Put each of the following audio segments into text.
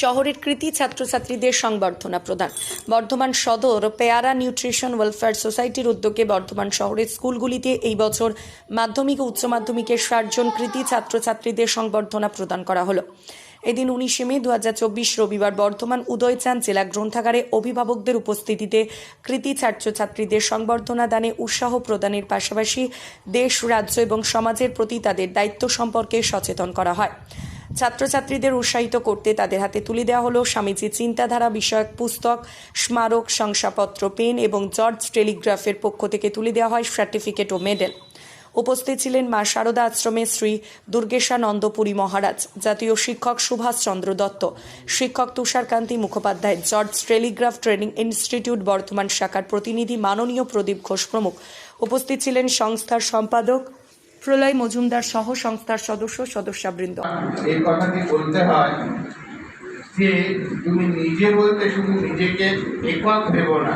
শহরের কৃতী ছাত্রছাত্রীদের সংবর্ধনা প্রদান। বর্ধমান সদর পেয়ারা নিউট্রিশন ওয়েলফেয়ার সোসাইটির উদ্যোগে বর্ধমান শহরের স্কুলগুলিতে এই বছর মাধ্যমিক ও উচ্চ মাধ্যমিকের ৬০ জন কৃতী ছাত্রছাত্রীদের সংবর্ধনা প্রদান করা হলো। এদিন ১৯শে মে ২০২৪ রবিবার বর্ধমান উদয়চাঁদ জেলা গ্রন্থাগারে অভিভাবকদের উপস্থিতিতে কৃতী ছাত্রছাত্রীদের সংবর্ধনা দানে উৎসাহ প্রদানের পাশাপাশি দেশ, রাজ্য এবং সমাজের প্রতি তাদের দায়িত্ব সম্পর্কে সচেতন করা হয়। ছাত্রছাত্রীদের উৎসাহিত করতে তাদের হাতে তুলে দেওয়া হলো স্বামীজির চিন্তাধারা বিষয়ক পুস্তক, স্মারক, শংসাপত্র, পেন এবং জর্জ টেলিগ্রাফের পক্ষ থেকে তুলে দেওয়া হয় সার্টিফিকেট ও মেডেল। উপস্থিত ছিলেন মা শারদা আশ্রমের শ্রী দুর্গেশানন্দপুরী মহারাজ, জাতীয় শিক্ষক সুভাষচন্দ্র দত্ত, শিক্ষক Tusharkanti Mukhopadhyay, George Telegraph training institute Bardhaman শাখার প্রতিনিধি মাননীয় প্রদীপ ঘোষ প্রমুখ। উপস্থিত ছিলেন সংস্থার সম্পাদক প্রলয় মজুমদার সহ সংস্থার সদস্যবৃন্দ। এই কথাটি বলতে হয় যে তুমি নিজে বলতে শুধু নিজেকে একক ভেবো না।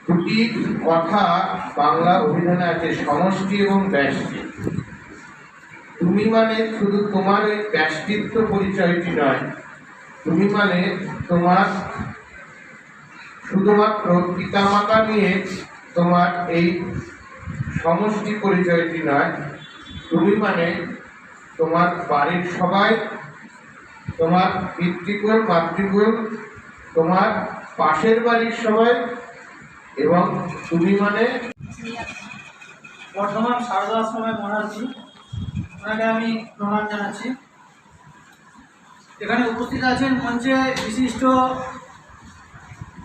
দুটি কথা বাংলা অভিধানে আছে, সমষ্টি এবং ব্যষ্টি। তুমি মানে শুধু তোমার ওই ব্যষ্টিত্ব পরিচয়টি নয়, তুমি মানে তোমার শুধুমাত্র পিতামাতা নিয়ে তোমার এই সমষ্টি পরিচয়টি নয়, তুমি মানে তোমার বাড়ির সবাই, তোমার পিতৃকুল, মাতৃকুল, তোমার পাশের বাড়ির সবাই, এবং তুমি মানে বর্ধমান শারদা আশ্রমের মহারাজজি, ওনাকে আমি প্রণাম জানাচ্ছি। এখানে উপস্থিত আছেন মঞ্চে বিশিষ্ট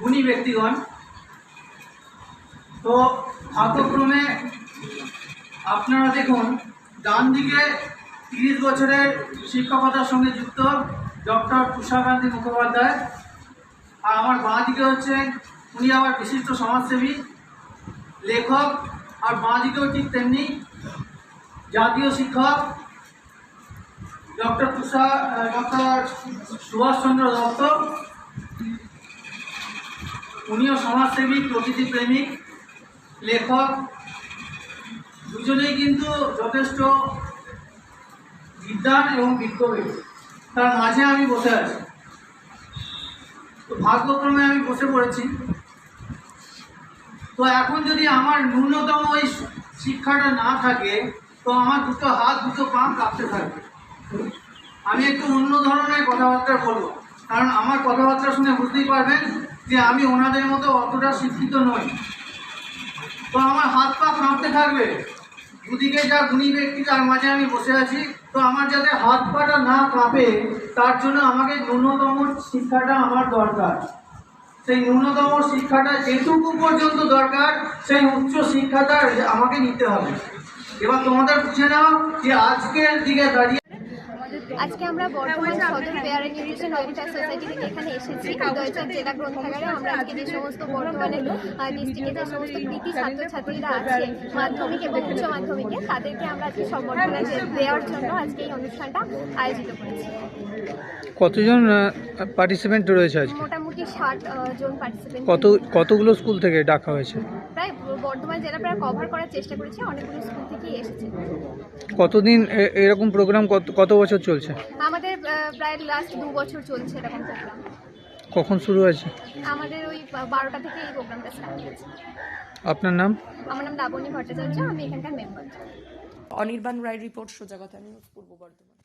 গুণী ব্যক্তিগণ। তো ভাগ্যক্রমে আপনারা দেখুন, ডান দিকে 30 বছরের শিক্ষকতার সঙ্গে যুক্ত ডক্টর তুষারকান্তি মুখোপাধ্যায়, আর আমার বাঁ দিকে হচ্ছে উনি আবার বিশিষ্ট সমাজসেবী, লেখক, আর বাঁ দিকেও ঠিক তেমনি জাতীয় শিক্ষক ডক্টর সুভাষচন্দ্র দত্ত। উনিও সমাজসেবী, প্রকৃতি প্রেমিক, লেখক। দুজনেই কিন্তু যথেষ্ট বিদ্বান এবং বিজ্ঞ। তার মাঝে আমি বসে আছি। তো ভাগ্যক্রমে আমি বসে পড়েছি। তো এখন যদি আমার ন্যূনতম ওই শিক্ষাটা না থাকে, তো আমার দুটো হাত দুটো পা কাঁপতে থাকবে। আমি একটু অন্য ধরনের কথাবার্তা বলবো, কারণ আমার কথাবার্তা শুনে বুঝতেই পারবেন যে আমি ওনাদের মতো অতটা শিক্ষিত নই। তো আমার হাত পা কাঁপতে থাকবে। দুদিকে যা গুণী ব্যক্তি, তার মাঝে আমি বসে আছি। তো আমার যাতে হাত পাটা না কাঁপে, তার জন্য আমাকে ন্যূনতম শিক্ষাটা আমার দরকার। সেই ন্যূনতম শিক্ষাটা যেটুকু পর্যন্ত দরকার, সেই উচ্চ শিক্ষাটা আমাকে নিতে হবে। এবার তোমাদের বুঝে নাও যে আজকের দিকে দাঁড়িয়ে আজকে আমরা বর্ধমান সদর পেয়ারা নিউট্রিশন ওয়েলফেয়ার সোসাইটি থেকে এখানে এসেছি উদয়চাঁদ জেলা গ্রন্থাগারে। আমরা আজকে যে সমস্ত বর্ধমানের ডিস্ট্রিক্টে যে সমস্ত কৃতী ছাত্রছাত্রীরা আছে মাধ্যমিক এবং উচ্চ মাধ্যমিকে, তাদেরকে আমরা আজকে সম্বর্ধনা দেওয়ার জন্য আজকে এই অনুষ্ঠানটা আয়োজিত করেছি। কতজন পার্টিসিপেন্ট রয়েছে আজকে? মোটামুটি 60 জন পার্টিসিপেন্ট। কতগুলো স্কুল থেকে ডাকা হয়েছে? প্রায় বর্ধমান জেলা প্রায় কভার করার চেষ্টা করেছি, অনেকগুলো স্কুল থেকেই এসেছে। কতদিন এরকম প্রোগ্রাম কত বছর চলছে? আমাদের প্রায় লাস্ট 2 বছর চলছে এরকম প্রোগ্রাম। কখন শুরু হয়েছে? আমাদের ওই 12টা থেকে এই প্রোগ্রামটা স্টার্ট হয়েছে। আপনার নাম? আমার নাম লাবণী ভট্টাচার্য, আমি এখানকার মেম্বার। অনির্বাণ রায় রিপোর্ট, সোজা কথা নিউজ, পূর্ব বর্ধমান।